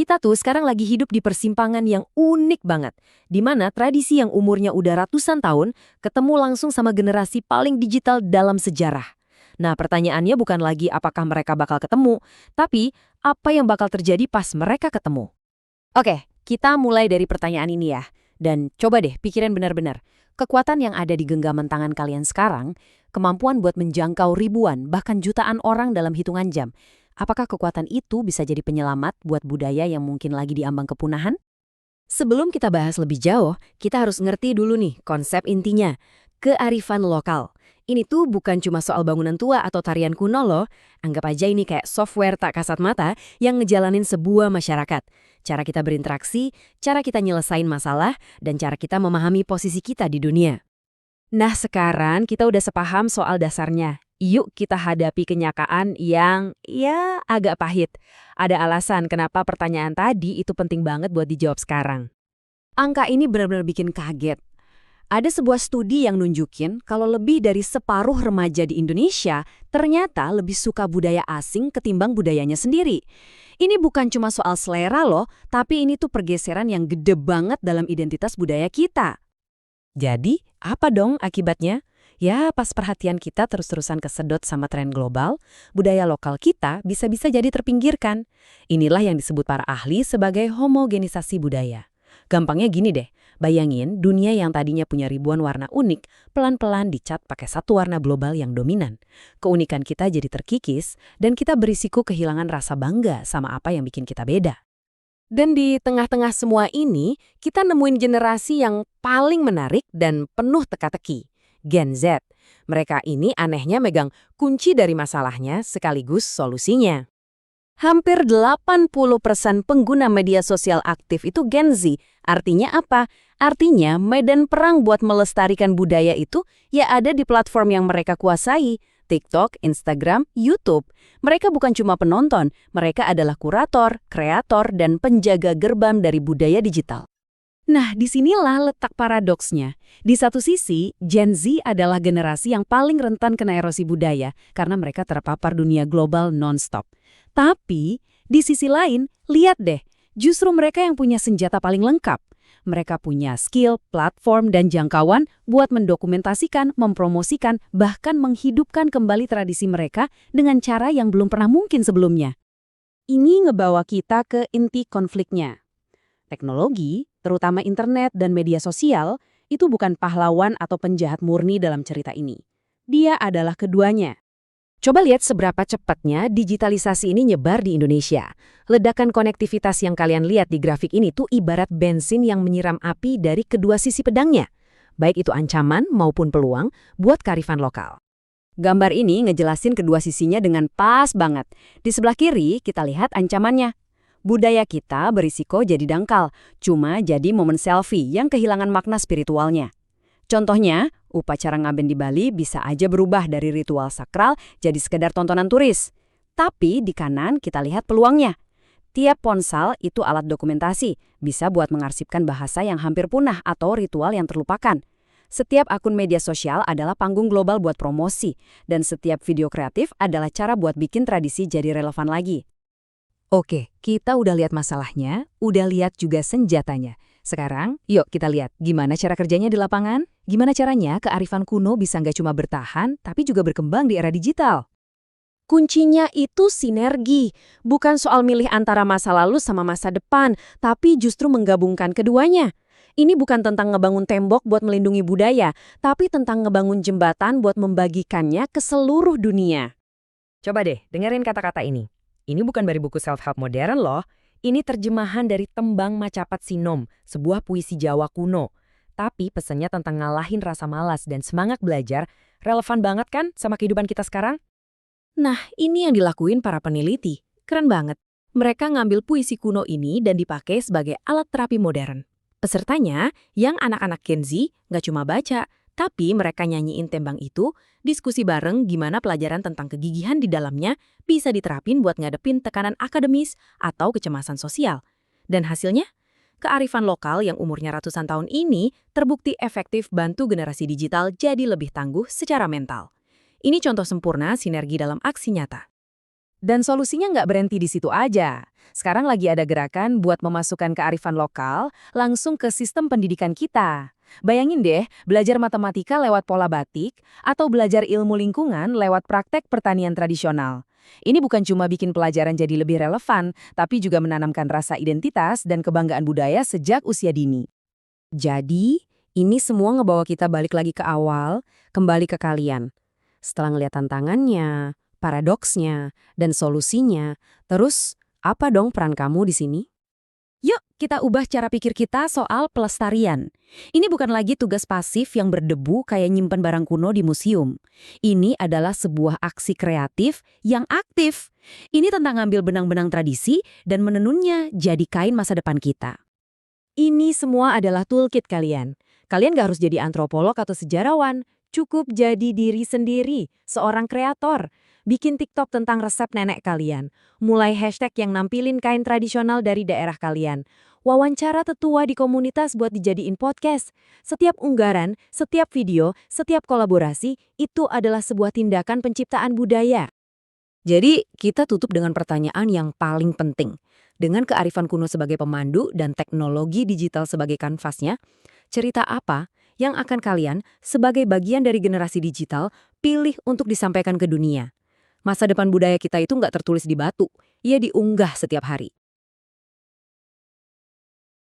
Kita tuh sekarang lagi hidup di persimpangan yang unik banget, di mana tradisi yang umurnya udah ratusan tahun ketemu langsung sama generasi paling digital dalam sejarah. Nah, pertanyaannya bukan lagi apakah mereka bakal ketemu, tapi apa yang bakal terjadi pas mereka ketemu. Oke, kita mulai dari pertanyaan ini ya. Dan coba deh pikirin benar-benar. Kekuatan yang ada di genggaman tangan kalian sekarang, kemampuan buat menjangkau ribuan, bahkan jutaan orang dalam hitungan jam. Apakah kekuatan itu bisa jadi penyelamat buat budaya yang mungkin lagi diambang kepunahan? Sebelum kita bahas lebih jauh, kita harus ngerti dulu nih konsep intinya, kearifan lokal. Ini tuh bukan cuma soal bangunan tua atau tarian kuno loh, anggap aja ini kayak software tak kasat mata yang ngejalanin sebuah masyarakat. Cara kita berinteraksi, cara kita nyelesain masalah, dan cara kita memahami posisi kita di dunia. Nah sekarang kita udah sepaham soal dasarnya. Yuk kita hadapi kenyataan yang agak pahit. Ada alasan kenapa pertanyaan tadi itu penting banget buat dijawab sekarang. Angka ini benar-benar bikin kaget. Ada sebuah studi yang nunjukin kalau lebih dari separuh remaja di Indonesia ternyata lebih suka budaya asing ketimbang budayanya sendiri. Ini bukan cuma soal selera loh, tapi ini tuh pergeseran yang gede banget dalam identitas budaya kita. Jadi, apa dong akibatnya? Ya, pas perhatian kita terus-terusan kesedot sama tren global, budaya lokal kita bisa-bisa jadi terpinggirkan. Inilah yang disebut para ahli sebagai homogenisasi budaya. Gampangnya gini deh, bayangin dunia yang tadinya punya ribuan warna unik, pelan-pelan dicat pakai satu warna global yang dominan. Keunikan kita jadi terkikis, dan kita berisiko kehilangan rasa bangga sama apa yang bikin kita beda. Dan di tengah-tengah semua ini, kita nemuin generasi yang paling menarik dan penuh teka-teki. Gen Z. Mereka ini anehnya megang kunci dari masalahnya sekaligus solusinya. Hampir 80% pengguna media sosial aktif itu Gen Z. Artinya apa? Artinya medan perang buat melestarikan budaya itu ya ada di platform yang mereka kuasai. TikTok, Instagram, YouTube. Mereka bukan cuma penonton, mereka adalah kurator, kreator, dan penjaga gerbang dari budaya digital. Nah, disinilah letak paradoksnya. Di satu sisi, Gen Z adalah generasi yang paling rentan kena erosi budaya karena mereka terpapar dunia global non-stop. Tapi, di sisi lain, lihat deh, justru mereka yang punya senjata paling lengkap. Mereka punya skill, platform, dan jangkauan buat mendokumentasikan, mempromosikan, bahkan menghidupkan kembali tradisi mereka dengan cara yang belum pernah mungkin sebelumnya. Ini ngebawa kita ke inti konfliknya. Teknologi, terutama internet dan media sosial, itu bukan pahlawan atau penjahat murni dalam cerita ini. Dia adalah keduanya. Coba lihat seberapa cepatnya digitalisasi ini nyebar di Indonesia. Ledakan konektivitas yang kalian lihat di grafik ini tuh ibarat bensin yang menyiram api dari kedua sisi pedangnya. Baik itu ancaman maupun peluang buat kearifan lokal. Gambar ini ngejelasin kedua sisinya dengan pas banget. Di sebelah kiri kita lihat ancamannya. Budaya kita berisiko jadi dangkal, cuma jadi momen selfie yang kehilangan makna spiritualnya. Contohnya, upacara ngaben di Bali bisa aja berubah dari ritual sakral jadi sekedar tontonan turis. Tapi di kanan kita lihat peluangnya. Tiap ponsel itu alat dokumentasi, bisa buat mengarsipkan bahasa yang hampir punah atau ritual yang terlupakan. Setiap akun media sosial adalah panggung global buat promosi, dan setiap video kreatif adalah cara buat bikin tradisi jadi relevan lagi. Oke, kita udah lihat masalahnya, udah lihat juga senjatanya. Sekarang, yuk kita lihat gimana cara kerjanya di lapangan, gimana caranya kearifan kuno bisa nggak cuma bertahan, tapi juga berkembang di era digital. Kuncinya itu sinergi, bukan soal milih antara masa lalu sama masa depan, tapi justru menggabungkan keduanya. Ini bukan tentang ngebangun tembok buat melindungi budaya, tapi tentang ngebangun jembatan buat membagikannya ke seluruh dunia. Coba deh, dengerin kata-kata ini. Ini bukan dari buku self-help modern loh. Ini terjemahan dari Tembang Macapat Sinom, sebuah puisi Jawa kuno. Tapi pesannya tentang ngalahin rasa malas dan semangat belajar, relevan banget kan sama kehidupan kita sekarang? Nah, ini yang dilakuin para peneliti. Keren banget. Mereka ngambil puisi kuno ini dan dipakai sebagai alat terapi modern. Pesertanya, yang anak-anak Gen Z, nggak cuma baca, tapi mereka nyanyiin tembang itu, diskusi bareng gimana pelajaran tentang kegigihan di dalamnya bisa diterapin buat ngadepin tekanan akademis atau kecemasan sosial. Dan hasilnya, kearifan lokal yang umurnya ratusan tahun ini terbukti efektif bantu generasi digital jadi lebih tangguh secara mental. Ini contoh sempurna sinergi dalam aksi nyata. Dan solusinya nggak berhenti di situ aja. Sekarang lagi ada gerakan buat memasukkan kearifan lokal langsung ke sistem pendidikan kita. Bayangin deh, belajar matematika lewat pola batik, atau belajar ilmu lingkungan lewat praktek pertanian tradisional. Ini bukan cuma bikin pelajaran jadi lebih relevan, tapi juga menanamkan rasa identitas dan kebanggaan budaya sejak usia dini. Jadi, ini semua ngebawa kita balik lagi ke awal, kembali ke kalian. Setelah ngeliat tantangannya, paradoksnya, dan solusinya, terus apa dong peran kamu di sini? Yuk, kita ubah cara pikir kita soal pelestarian. Ini bukan lagi tugas pasif yang berdebu kayak nyimpen barang kuno di museum. Ini adalah sebuah aksi kreatif yang aktif. Ini tentang ngambil benang-benang tradisi dan menenunnya jadi kain masa depan kita. Ini semua adalah toolkit kalian. Kalian gak harus jadi antropolog atau sejarawan. Cukup jadi diri sendiri, seorang kreator. Bikin TikTok tentang resep nenek kalian. Mulai hashtag yang nampilin kain tradisional dari daerah kalian. Wawancara tetua di komunitas buat dijadiin podcast. Setiap unggahan, setiap video, setiap kolaborasi, itu adalah sebuah tindakan penciptaan budaya. Jadi, kita tutup dengan pertanyaan yang paling penting. Dengan kearifan kuno sebagai pemandu dan teknologi digital sebagai kanvasnya, cerita apa yang akan kalian, sebagai bagian dari generasi digital, pilih untuk disampaikan ke dunia? Masa depan budaya kita itu nggak tertulis di batu, ia diunggah setiap hari.